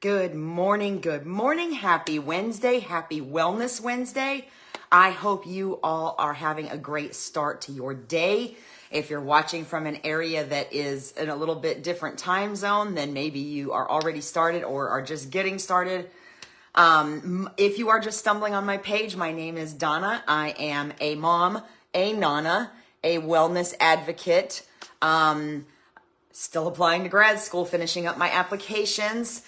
Good morning, good morning. Happy Wednesday, happy Wellness Wednesday. I hope you all are having a great start to your day. If you're watching from an area that is in a little bit different time zone, then maybe you are already started or are just getting started. If you are just stumbling on my page, my name is Donna. I am a mom, a nana, a wellness advocate, still applying to grad school, finishing up my applications,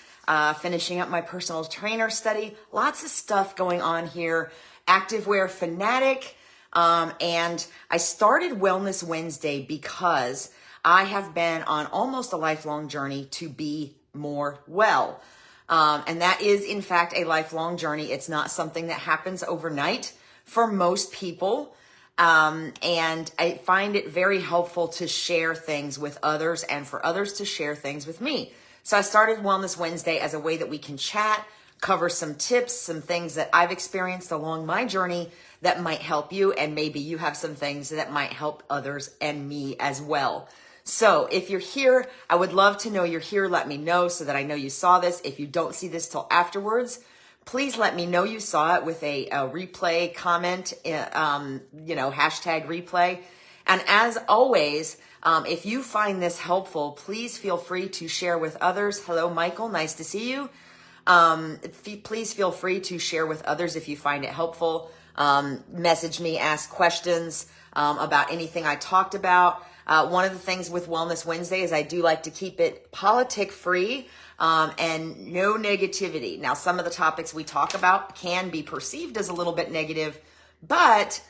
finishing up my personal trainer study, lots of stuff going on here, activewear fanatic. And I started Wellness Wednesday because I have been on almost a lifelong journey to be more well. And that is, in fact, a lifelong journey. It's not something that happens overnight for most people. And I find it very helpful to share things with others and for others to share things with me. So I started Wellness Wednesday as a way that we can chat, cover some tips, some things that I've experienced along my journey that might help you. And maybe you have some things that might help others and me as well. So if you're here, I would love to know you're here. Let me know so that I know you saw this. If you don't see this till afterwards, please let me know you saw it with a replay comment, hashtag replay. And as always, if you find this helpful, please feel free to share with others. Hello, Michael. Nice to see you. Please feel free to share with others if you find it helpful. Message me, ask questions about anything I talked about. One of the things with Wellness Wednesday is I do like to keep it politic free and no negativity. Now, some of the topics we talk about can be perceived as a little bit negative, but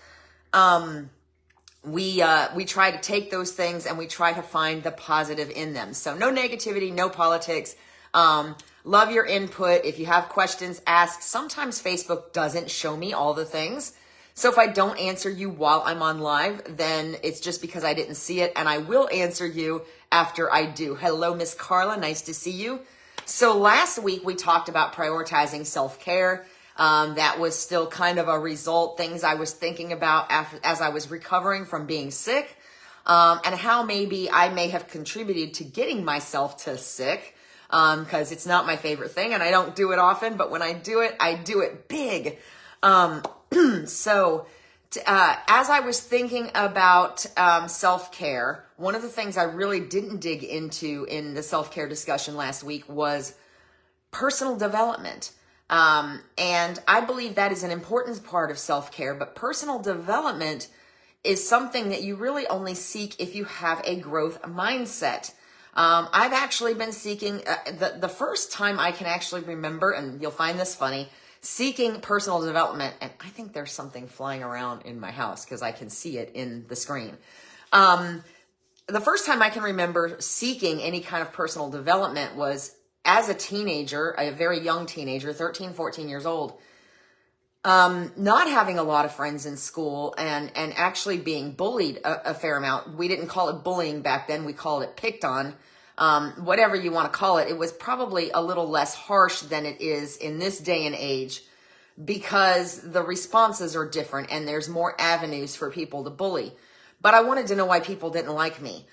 we try to take those things and we try to find the positive in them. So no negativity, no politics. Love your input. If you have questions, ask. Sometimes Facebook doesn't show me all the things. So if I don't answer you while I'm on live, then it's just because I didn't see it, and I will answer you after I do. Hello, Miss Carla. Nice to see you. So last week we talked about prioritizing self-care. That was still kind of a result, things I was thinking about as I was recovering from being sick, and how maybe I may have contributed to getting myself to sick, because it's not my favorite thing and I don't do it often, but when I do it big. So as I was thinking about self-care, one of the things I really didn't dig into in the self-care discussion last week was personal development. And I believe that is an important part of self-care, but personal development is something that you really only seek if you have a growth mindset. I've actually been seeking, the first time I can actually remember, and you'll find this funny, seeking personal development, and I think there's something flying around in my house because I can see it in the screen. The first time I can remember seeking any kind of personal development was as a teenager, a very young teenager, 13, 14 years old, not having a lot of friends in school and actually being bullied a fair amount. We didn't call it bullying back then. We called it picked on. Whatever you want to call it, it was probably a little less harsh than it is in this day and age because the responses are different and there's more avenues for people to bully. But I wanted to know why people didn't like me,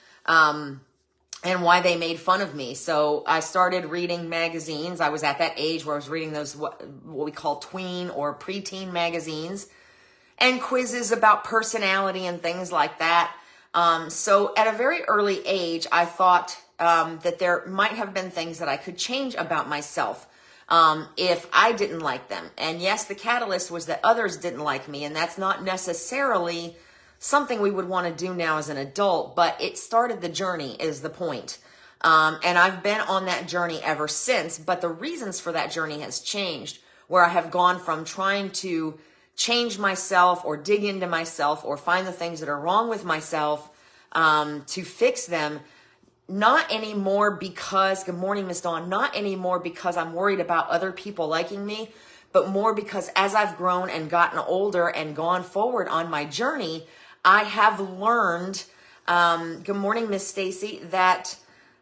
and why they made fun of me. So I started reading magazines. I was at that age where I was reading those, what we call tween or preteen magazines, and quizzes about personality and things like that. So at a very early age, I thought that there might have been things that I could change about myself if I didn't like them. And yes, the catalyst was that others didn't like me, and that's not necessarily something we would want to do now as an adult, but it started the journey is the point. And I've been on that journey ever since, but the reasons for that journey has changed, where I have gone from trying to change myself or dig into myself or find the things that are wrong with myself to fix them. Not anymore because, good morning, Miss Dawn, not anymore because I'm worried about other people liking me, but more because as I've grown and gotten older and gone forward on my journey, I have learned, good morning, Miss Stacy, that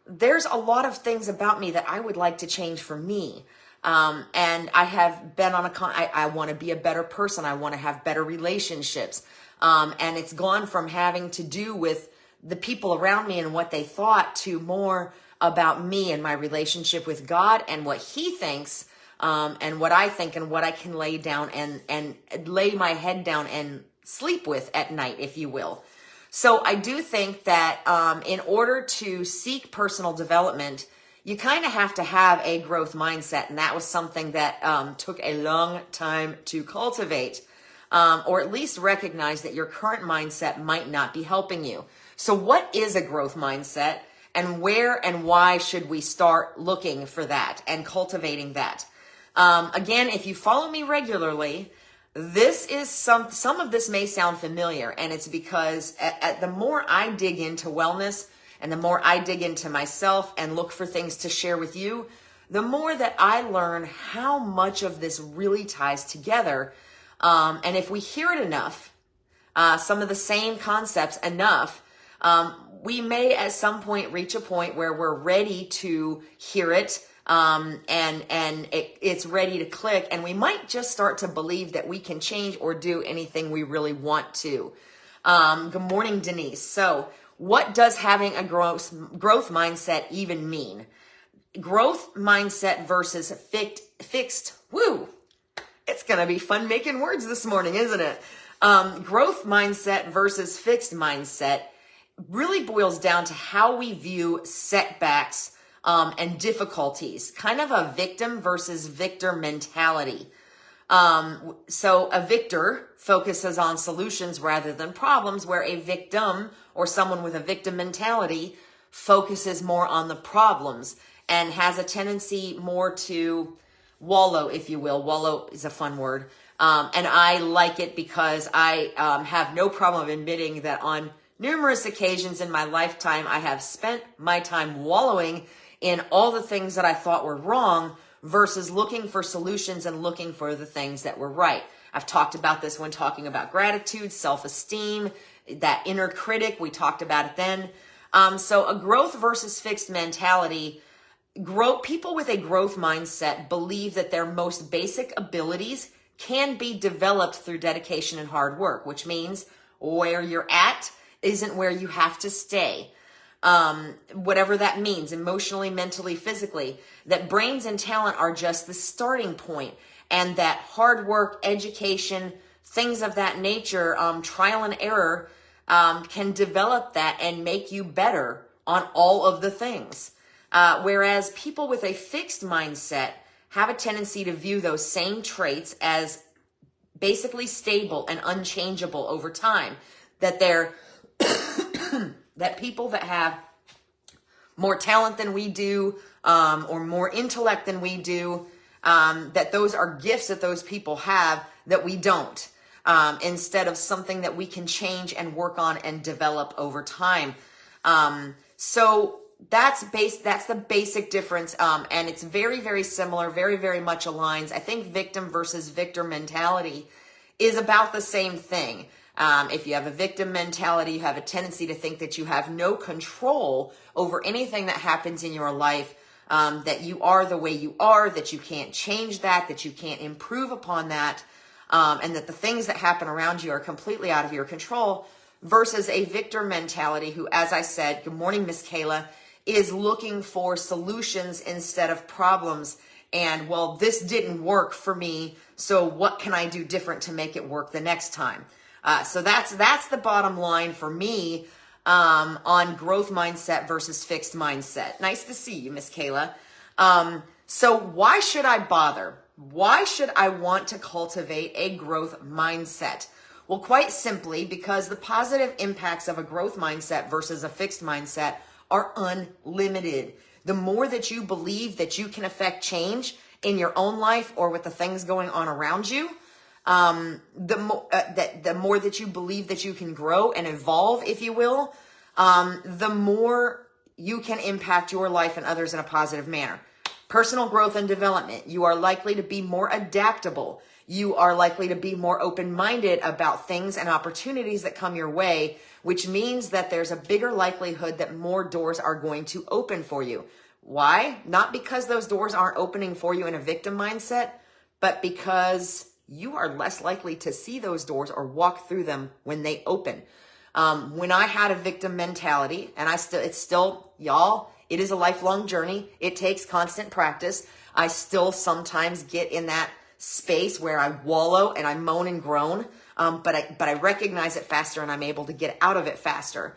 there's a lot of things about me that I would like to change for me. And I have been on I want to be a better person. I want to have better relationships. And it's gone from having to do with the people around me and what they thought to more about me and my relationship with God and what he thinks, and what I think and what I can lay down and lay my head down and sleep with at night, if you will. So I do think that in order to seek personal development, you kind of have to have a growth mindset. And that was something that took a long time to cultivate, or at least recognize that your current mindset might not be helping you. So what is a growth mindset, and where and why should we start looking for that and cultivating that? Again, if you follow me regularly, this is some of this may sound familiar, and it's because the more I dig into wellness and the more I dig into myself and look for things to share with you, the more that I learn how much of this really ties together. And if we hear it enough, some of the same concepts enough, we may at some point reach a point where we're ready to hear it, and it's ready to click, and we might just start to believe that we can change or do anything we really want to. Good morning, Denise. So what does having a growth mindset even mean? Growth mindset versus fixed. Woo! It's going to be fun making words this morning, isn't it? Growth mindset versus fixed mindset really boils down to how we view setbacks and difficulties, kind of a victim versus victor mentality. So a victor focuses on solutions rather than problems, where a victim or someone with a victim mentality focuses more on the problems and has a tendency more to wallow, if you will. Wallow is a fun word. And I like it because I have no problem admitting that on numerous occasions in my lifetime, I have spent my time wallowing in all the things that I thought were wrong versus looking for solutions and looking for the things that were right. I've talked about this when talking about gratitude, self-esteem, that inner critic. We talked about it then. So a growth versus fixed mentality. People with a growth mindset believe that their most basic abilities can be developed through dedication and hard work, which means where you're at isn't where you have to stay. Whatever that means, emotionally, mentally, physically, that brains and talent are just the starting point, and that hard work, education, things of that nature, trial and error, can develop that and make you better on all of the things. Whereas people with a fixed mindset have a tendency to view those same traits as basically stable and unchangeable over time. That they're that people that have more talent than we do, or more intellect than we do, that those are gifts that those people have that we don't, instead of something that we can change and work on and develop over time. So that's the basic difference. And it's very, very similar, very, very much aligns. I think victim versus victor mentality is about the same thing. If you have a victim mentality, you have a tendency to think that you have no control over anything that happens in your life, that you are the way you are, that you can't change that you can't improve upon that, and that the things that happen around you are completely out of your control, versus a victor mentality who, as I said, good morning, Miss Kayla, is looking for solutions instead of problems. And, well, this didn't work for me, so what can I do different to make it work the next time? So that's the bottom line for me on growth mindset versus fixed mindset. Nice to see you, Miss Kayla. So why should I bother? Why should I want to cultivate a growth mindset? Well, quite simply because the positive impacts of a growth mindset versus a fixed mindset are unlimited. The more that you believe that you can affect change in your own life or with the things going on around you, the more that you believe that you can grow and evolve, if you will, the more you can impact your life and others in a positive manner. Personal growth and development. You are likely to be more adaptable. You are likely to be more open-minded about things and opportunities that come your way, which means that there's a bigger likelihood that more doors are going to open for you. Why? Not because those doors aren't opening for you in a victim mindset, but because you are less likely to see those doors or walk through them when they open. When I had a victim mentality, and y'all, It is a lifelong journey. It takes constant practice. I still sometimes get in that space where I wallow and I moan and groan, but I recognize it faster and I'm able to get out of it faster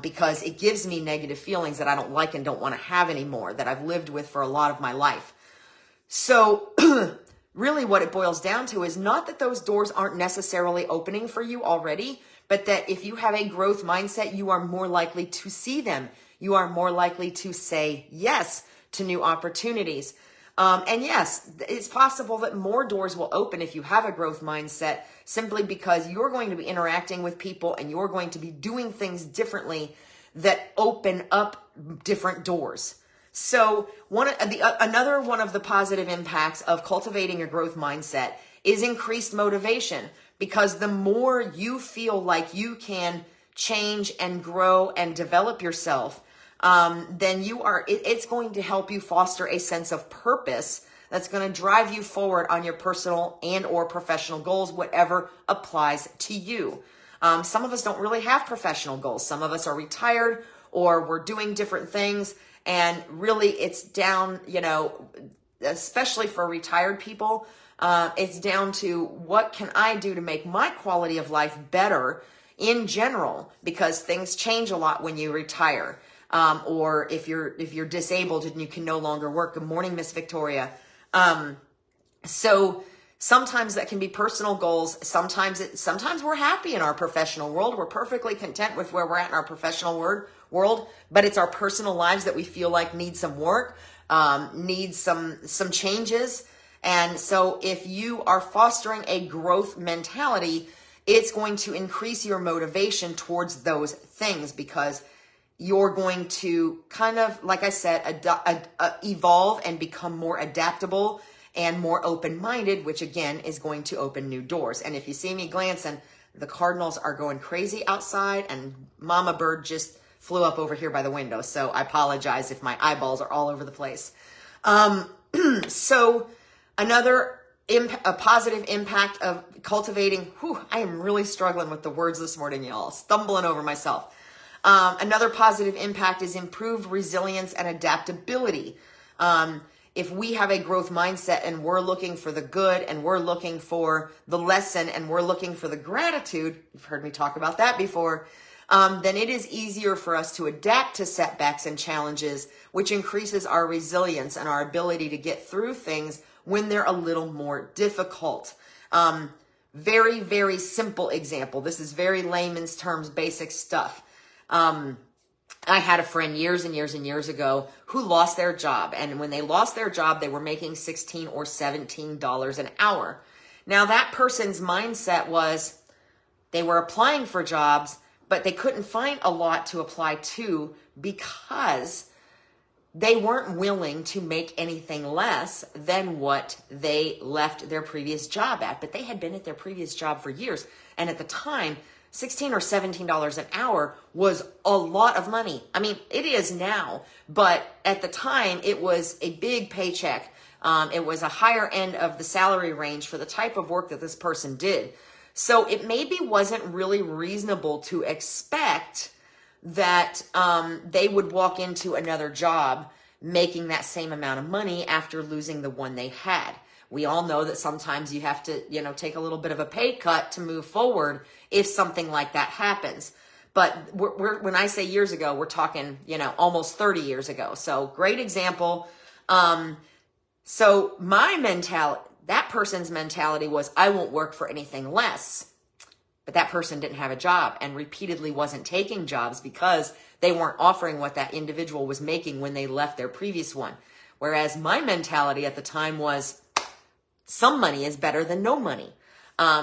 because it gives me negative feelings that I don't like and don't want to have anymore, that I've lived with for a lot of my life. So really what it boils down to is not that those doors aren't necessarily opening for you already, but that if you have a growth mindset, you are more likely to see them. You are more likely to say yes to new opportunities. And yes, it's possible that more doors will open if you have a growth mindset, simply because you're going to be interacting with people and you're going to be doing things differently that open up different doors. So another one of the positive impacts of cultivating a growth mindset is increased motivation, because the more you feel like you can change and grow and develop yourself, then it's going to help you foster a sense of purpose that's going to drive you forward on your personal and or professional goals, whatever applies to you. Some of us don't really have professional goals. Some of us are retired or we're doing different things. And really it's down, especially for retired people, it's down to what can I do to make my quality of life better in general, because things change a lot when you retire. Or if you're disabled and you can no longer work. Good morning, Miss Victoria. So sometimes that can be personal goals. Sometimes we're happy in our professional world. We're perfectly content with where we're at in our professional world, but it's our personal lives that we feel like need some work, need some changes. And so if you are fostering a growth mentality, it's going to increase your motivation towards those things, because you're going to kind of, like I said, evolve and become more adaptable and more open-minded, which again is going to open new doors. And if you see me glancing, the cardinals are going crazy outside and Mama Bird just flew up over here by the window. So I apologize if my eyeballs are all over the place. So another a positive impact of cultivating, I am really struggling with the words this morning, y'all, stumbling over myself. Another positive impact is improved resilience and adaptability. If we have a growth mindset and we're looking for the good and we're looking for the lesson and we're looking for the gratitude, you've heard me talk about that before, then it is easier for us to adapt to setbacks and challenges, which increases our resilience and our ability to get through things when they're a little more difficult. Very, very simple example. This is very layman's terms, basic stuff. I had a friend years and years and years ago who lost their job. And when they lost their job, they were making $16 or $17 an hour. Now that person's mindset was they were applying for jobs, but they couldn't find a lot to apply to because they weren't willing to make anything less than what they left their previous job at. But they had been at their previous job for years. And at the time, $16 or $17 an hour was a lot of money. I mean, it is now, but at the time it was a big paycheck. It was a higher end of the salary range for the type of work that this person did. So it maybe wasn't really reasonable to expect that they would walk into another job making that same amount of money after losing the one they had. We all know that sometimes you have to, take a little bit of a pay cut to move forward if something like that happens. But when I say years ago, we're talking, almost 30 years ago. So great example. So my mentality, that person's mentality was, I won't work for anything less. But that person didn't have a job and repeatedly wasn't taking jobs because they weren't offering what that individual was making when they left their previous one. Whereas my mentality at the time was, some money is better than no money.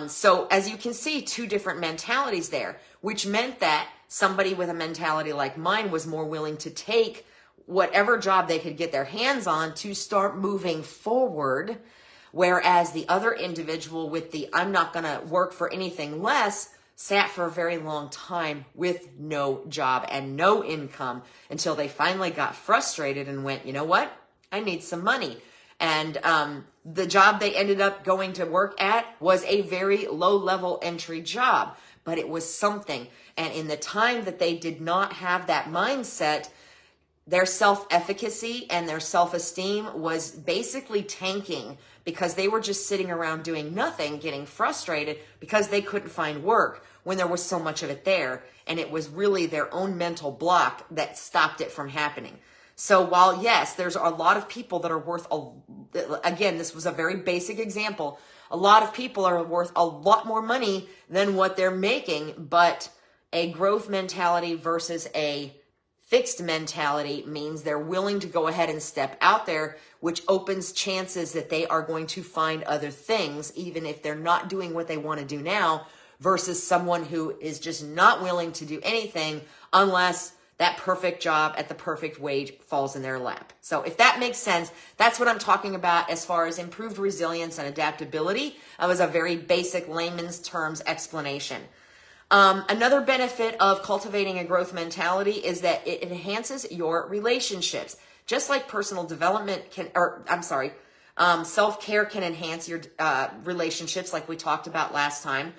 So as you can see, two different mentalities there, which meant that somebody with a mentality like mine was more willing to take whatever job they could get their hands on to start moving forward. Whereas the other individual with the I'm not going to work for anything less sat for a very long time with no job and no income until they finally got frustrated and went, you know what? I need some money. And the job they ended up going to work at was a very low-level entry job, but it was something. And in the time that they did not have that mindset, their self-efficacy and their self-esteem was basically tanking because they were just sitting around doing nothing, getting frustrated because they couldn't find work when there was so much of it there. And it was really their own mental block that stopped it from happening. So while, yes, there's a lot of people that are worth, again, this was a very basic example. A lot of people are worth a lot more money than what they're making, but a growth mentality versus a fixed mentality means they're willing to go ahead and step out there, which opens chances that they are going to find other things, even if they're not doing what they want to do now, versus someone who is just not willing to do anything unless that perfect job at the perfect wage falls in their lap. So if that makes sense, that's what I'm talking about as far as improved resilience and adaptability. That was a very basic layman's terms explanation. Another benefit of cultivating a growth mentality is that it enhances your relationships. Just like personal development self-care can enhance your relationships like we talked about last time.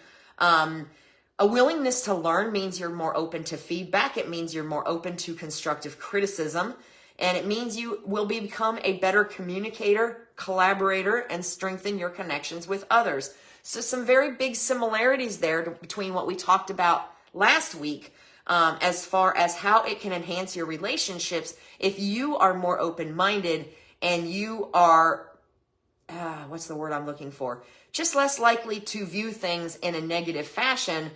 A willingness to learn means you're more open to feedback. It means you're more open to constructive criticism. And it means you will become a better communicator, collaborator, and strengthen your connections with others. So some very big similarities there between what we talked about last week as far as how it can enhance your relationships if you are more open-minded and you are, what's the word I'm looking for? Just less likely to view things in a negative fashion.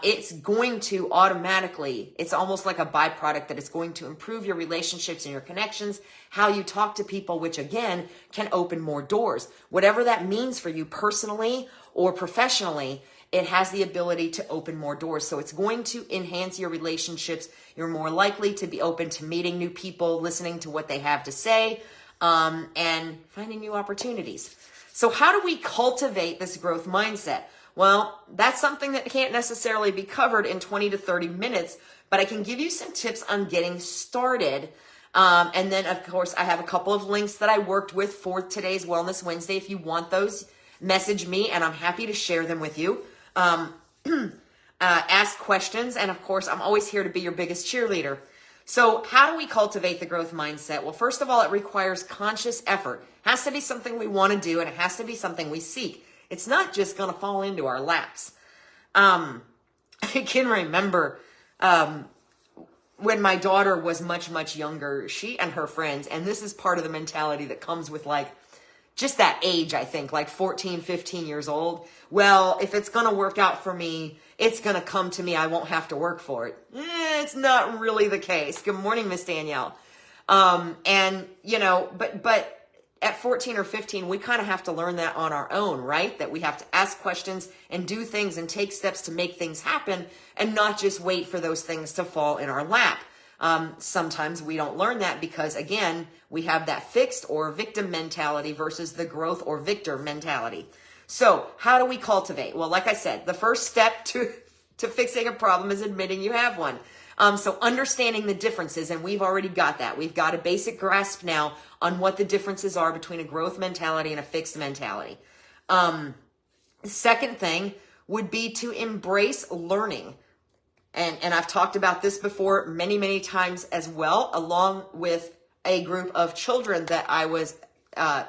It's going to automatically, it's almost like a byproduct that it's going to improve your relationships and your connections, how you talk to people, which again can open more doors. Whatever that means for you personally or professionally, it has the ability to open more doors. So it's going to enhance your relationships. You're more likely to be open to meeting new people, listening to what they have to say, and finding new opportunities. So how do we cultivate this growth mindset? Well, that's something that can't necessarily be covered in 20 to 30 minutes, but I can give you some tips on getting started. And then, of course, I have a couple of links that I worked with for today's Wellness Wednesday. If you want those, message me, and I'm happy to share them with you. Ask questions, and of course, I'm always here to be your biggest cheerleader. So how do we cultivate the growth mindset? Well, first of all, it requires conscious effort. It has to be something we want to do, and it has to be something we seek. It's not just going to fall into our laps. I can remember when my daughter was much, much younger, she and her friends, and this is part of the mentality that comes with like just that age, I think, like 14, 15 years old. Well, if it's going to work out for me, it's going to come to me. I won't have to work for it. It's not really the case. Good morning, Miss Danielle. And, you know, but at 14 or 15, we kind of have to learn that on our own, right? That we have to ask questions and do things and take steps to make things happen and not just wait for those things to fall in our lap. Sometimes we don't learn that because, again, we have that fixed or victim mentality versus the growth or victor mentality. So how do we cultivate? Well, like I said, the first step to fixing a problem is admitting you have one. So understanding the differences, and we've already got that. We've got a basic grasp now on what the differences are between a growth mentality and a fixed mentality. The second thing would be to embrace learning. And I've talked about this before many, many times as well, along with a group of children that I was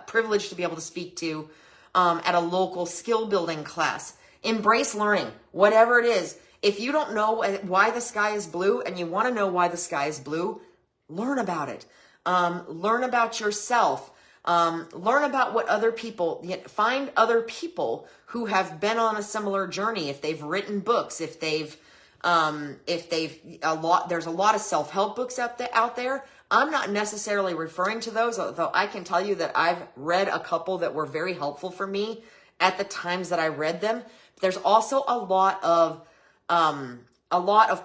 privileged to be able to speak to at a local skill building class. Embrace learning, whatever it is. If you don't know why the sky is blue and you want to know why the sky is blue, learn about it. Learn about yourself. Learn about what other people, find other people who have been on a similar journey. If they've written books, there's a lot of self-help books out there. I'm not necessarily referring to those, although I can tell you that I've read a couple that were very helpful for me at the times that I read them. There's also a lot of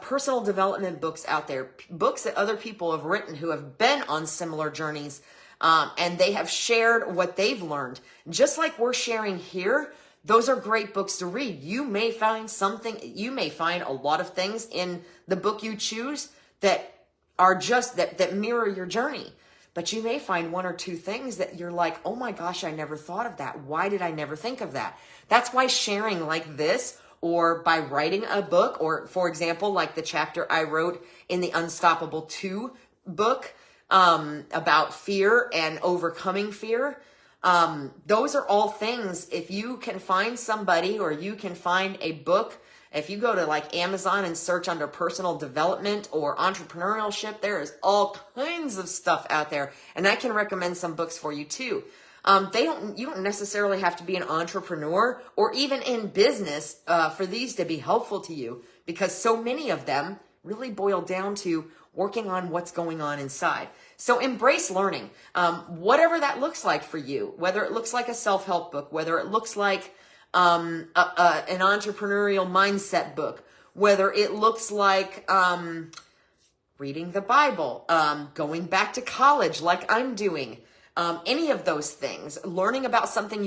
personal development books out there, books that other people have written who have been on similar journeys, and they have shared what they've learned. Just like we're sharing here, those are great books to read. You may find a lot of things in the book you choose that are just that mirror your journey. But you may find one or two things that you're like, oh my gosh, I never thought of that. Why did I never think of that? That's why sharing like this, or by writing a book, or for example, like the chapter I wrote in the Unstoppable 2 book, about fear and overcoming fear. Those are all things, if you can find somebody or you can find a book, if you go to like Amazon and search under personal development or entrepreneurship, there is all kinds of stuff out there. And I can recommend some books for you too. You don't necessarily have to be an entrepreneur or even in business, for these to be helpful to you, because so many of them really boil down to working on what's going on inside. So embrace learning, whatever that looks like for you, whether it looks like a self-help book, whether it looks like an entrepreneurial mindset book, whether it looks like reading the Bible, going back to college like I'm doing, any of those things, learning about something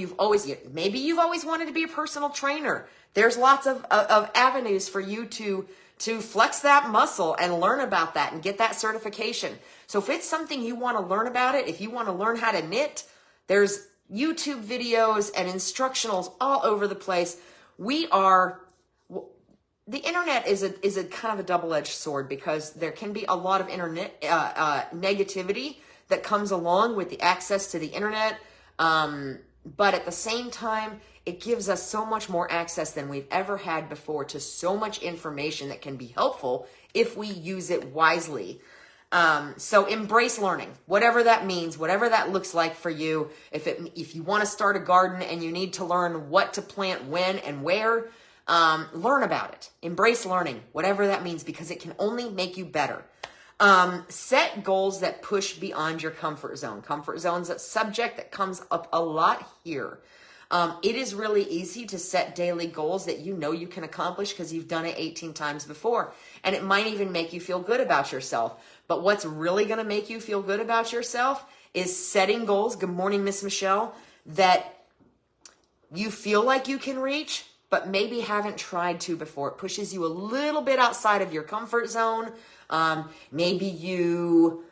maybe you've always wanted to be a personal trainer. There's lots of avenues for you to flex that muscle and learn about that and get that certification. So if it's something you want to learn about it, if you want to learn how to knit, there's YouTube videos and instructionals all over the place. The internet is a kind of a double-edged sword, because there can be a lot of internet negativity that comes along with the access to the internet. But at the same time, it gives us so much more access than we've ever had before to so much information that can be helpful if we use it wisely. So embrace learning, whatever that means, whatever that looks like for you. If you want to start a garden and you need to learn what to plant when and where, learn about it. Embrace learning, whatever that means, because it can only make you better. Set goals that push beyond your comfort zone. Comfort zone's a subject that comes up a lot here. It is really easy to set daily goals that you know you can accomplish because you've done it 18 times before. And it might even make you feel good about yourself. But what's really going to make you feel good about yourself is setting goals, good morning, Miss Michelle, that you feel like you can reach, but maybe haven't tried to before. It pushes you a little bit outside of your comfort zone. Maybe you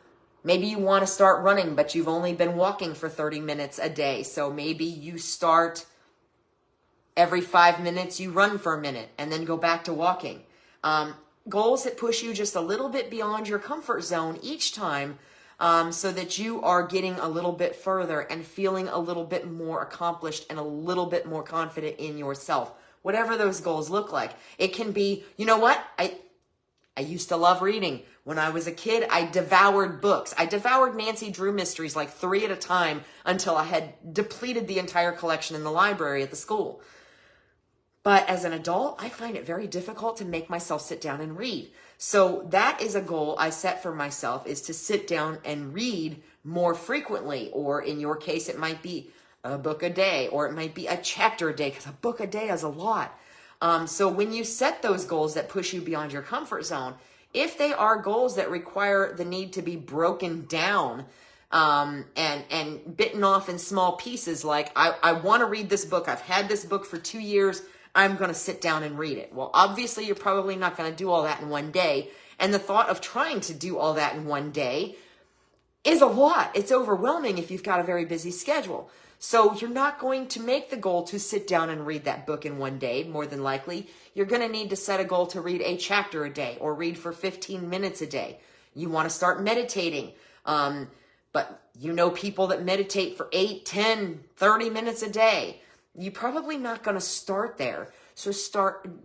want to start running, but you've only been walking for 30 minutes a day. So maybe you start every 5 minutes, you run for a minute and then go back to walking. Goals that push you just a little bit beyond your comfort zone each time, so that you are getting a little bit further and feeling a little bit more accomplished and a little bit more confident in yourself. Whatever those goals look like. It can be, you know what? I used to love reading. When I was a kid, I devoured books. I devoured Nancy Drew mysteries like 3 at a time until I had depleted the entire collection in the library at the school. But as an adult, I find it very difficult to make myself sit down and read. So that is a goal I set for myself, is to sit down and read more frequently. Or in your case, it might be a book a day, or it might be a chapter a day, because a book a day is a lot. So when you set those goals that push you beyond your comfort zone, if they are goals that require the need to be broken down and bitten off in small pieces, like I want to read this book. I've had this book for 2 years. I'm going to sit down and read it. Well, obviously, you're probably not going to do all that in one day. And the thought of trying to do all that in one day is a lot. It's overwhelming if you've got a very busy schedule. So you're not going to make the goal to sit down and read that book in one day, more than likely. You're going to need to set a goal to read a chapter a day or read for 15 minutes a day. You want to start meditating. But you know people that meditate for 8, 10, 30 minutes a day. You're probably not going to start there. So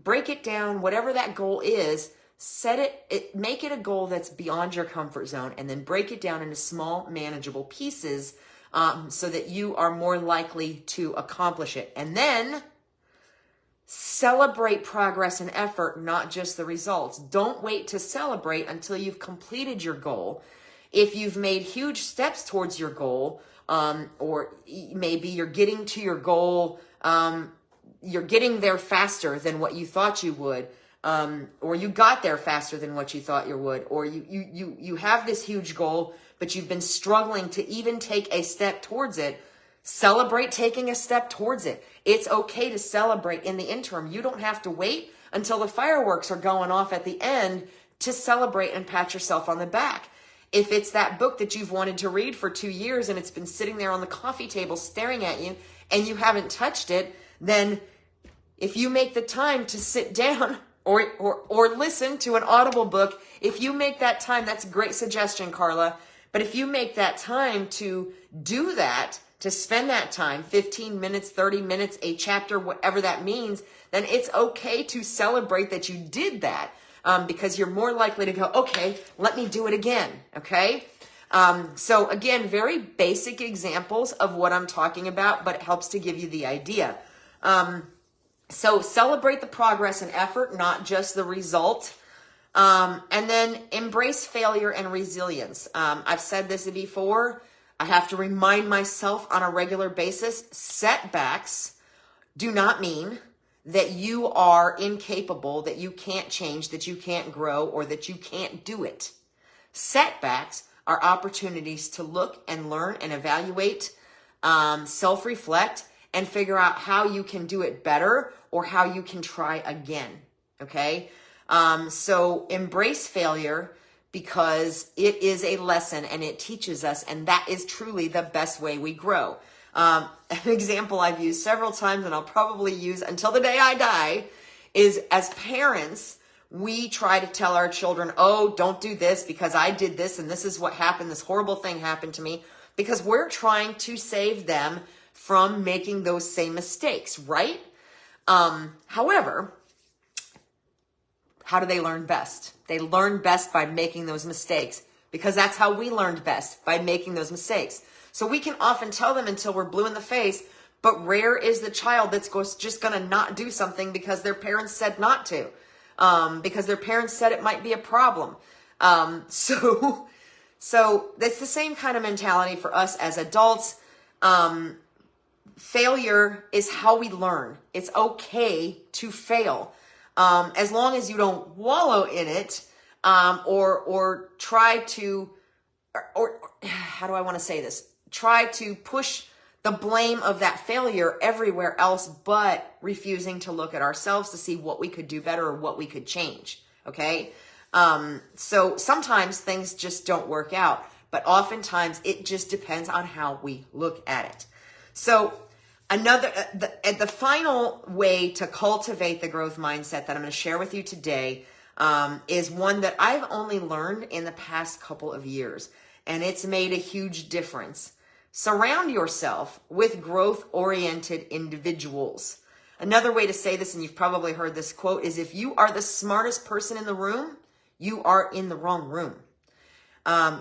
break it down, whatever that goal is, make it a goal that's beyond your comfort zone, and then break it down into small, manageable pieces, so that you are more likely to accomplish it. And then celebrate progress and effort, not just the results. Don't wait to celebrate until you've completed your goal. If you've made huge steps towards your goal, or maybe you're getting to your goal, you're getting there faster than what you thought you would, or you got there faster than what you thought you would, or you have this huge goal, but you've been struggling to even take a step towards it. Celebrate taking a step towards it. It's okay to celebrate in the interim. You don't have to wait until the fireworks are going off at the end to celebrate and pat yourself on the back. If it's that book that you've wanted to read for 2 years and it's been sitting there on the coffee table staring at you and you haven't touched it, then if you make the time to sit down or listen to an Audible book, if you make that time, that's a great suggestion, Carla. But if you make that time to do that, to spend that time, 15 minutes, 30 minutes, a chapter, whatever that means, then it's okay to celebrate that you did that, because you're more likely to go, okay, let me do it again, okay? So again, very basic examples of what I'm talking about, but it helps to give you the idea. So celebrate the progress and effort, not just the result. And then embrace failure and resilience. I've said this before. I have to remind myself on a regular basis, setbacks do not mean that you are incapable, that you can't change, that you can't grow, or that you can't do it. Setbacks are opportunities to look and learn and evaluate, self-reflect, and figure out how you can do it better or how you can try again, okay? So embrace failure because it is a lesson and it teaches us, and that is truly the best way we grow. An example I've used several times and I'll probably use until the day I die is, as parents, we try to tell our children, oh, don't do this because I did this and this is what happened, this horrible thing happened to me, because we're trying to save them from making those same mistakes, right? However, how do they learn best? They learn best by making those mistakes, because that's how we learned best, by making those mistakes. So we can often tell them until we're blue in the face, but rare is the child that's just going to not do something because their parents said not to, because their parents said it might be a problem. So that's the same kind of mentality for us as adults. Failure is how we learn. It's okay to fail. As long as you don't wallow in it, or try to, or how do I want to say this? Try to push the blame of that failure everywhere else, but refusing to look at ourselves to see what we could do better or what we could change. Okay. So sometimes things just don't work out, but oftentimes it just depends on how we look at it. So the final way to cultivate the growth mindset that I'm going to share with you today is one that I've only learned in the past couple of years, and it's made a huge difference. Surround yourself with growth-oriented individuals. Another way to say this, and you've probably heard this quote, is if you are the smartest person in the room, you are in the wrong room.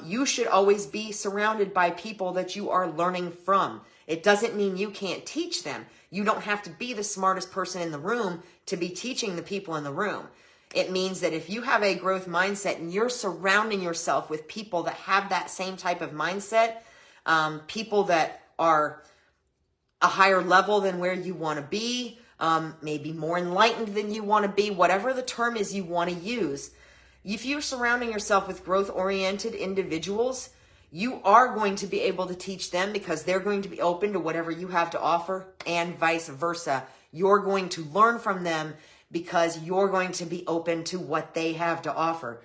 You should always be surrounded by people that you are learning from. It doesn't mean you can't teach them. You don't have to be the smartest person in the room to be teaching the people in the room. It means that if you have a growth mindset and you're surrounding yourself with people that have that same type of mindset, people that are a higher level than where you want to be, maybe more enlightened than you want to be, whatever the term is you want to use. If you're surrounding yourself with growth-oriented individuals, you are going to be able to teach them because they're going to be open to whatever you have to offer, and vice versa. You're going to learn from them because you're going to be open to what they have to offer.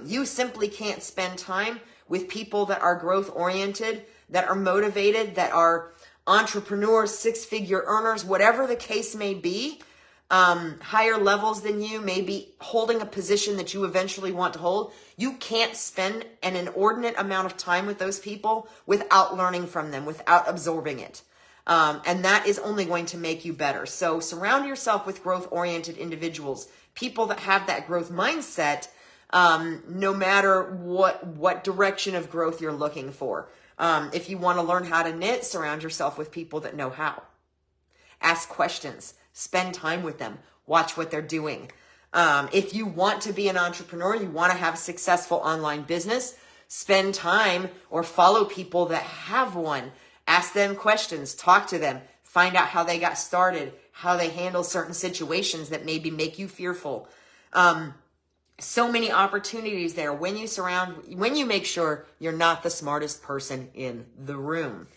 You simply can't spend time with people that are growth-oriented, that are motivated, that are entrepreneurs, six-figure earners, whatever the case may be, higher levels than you, maybe holding a position that you eventually want to hold. You can't spend an inordinate amount of time with those people without learning from them, without absorbing it. And that is only going to make you better. So surround yourself with growth-oriented individuals, people that have that growth mindset, no matter what direction of growth you're looking for. If you want to learn how to knit, surround yourself with people that know how. Ask questions. Spend time with them. Watch what they're doing. If you want to be an entrepreneur, you want to have a successful online business, spend time or follow people that have one. Ask them questions. Talk to them. Find out how they got started, how they handle certain situations that maybe make you fearful. So many opportunities there when you make sure you're not the smartest person in the room.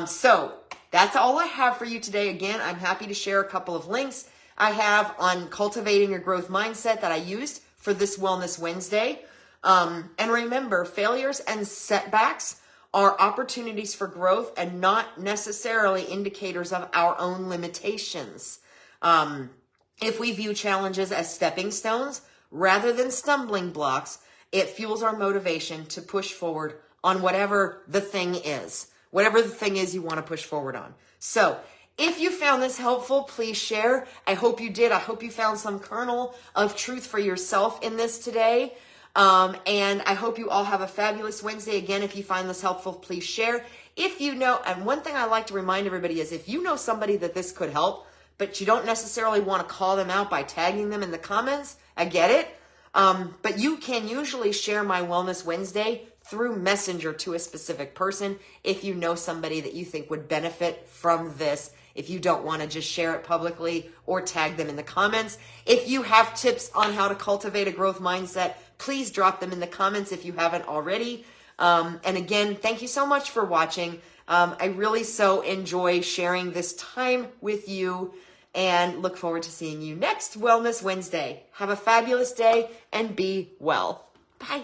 So that's all I have for you today. Again, I'm happy to share a couple of links I have on cultivating your growth mindset that I used for this Wellness Wednesday. And remember, failures and setbacks are opportunities for growth and not necessarily indicators of our own limitations. If we view challenges as stepping stones rather than stumbling blocks, It fuels our motivation to push forward on whatever the thing is you want to push forward on. So if you found this helpful, please share. I hope you did. I hope you found some kernel of truth for yourself in this today. And I hope you all have a fabulous Wednesday. Again, if you find this helpful, please share. If you know, and one thing I like to remind everybody is if you know somebody that this could help, but you don't necessarily want to call them out by tagging them in the comments, I get it. But you can usually share my Wellness Wednesday through Messenger to a specific person if you know somebody that you think would benefit from this, if you don't want to just share it publicly or tag them in the comments. If you have tips on how to cultivate a growth mindset, please drop them in the comments if you haven't already. And again, thank you so much for watching. I really so enjoy sharing this time with you and look forward to seeing you next Wellness Wednesday. Have a fabulous day and be well. Bye.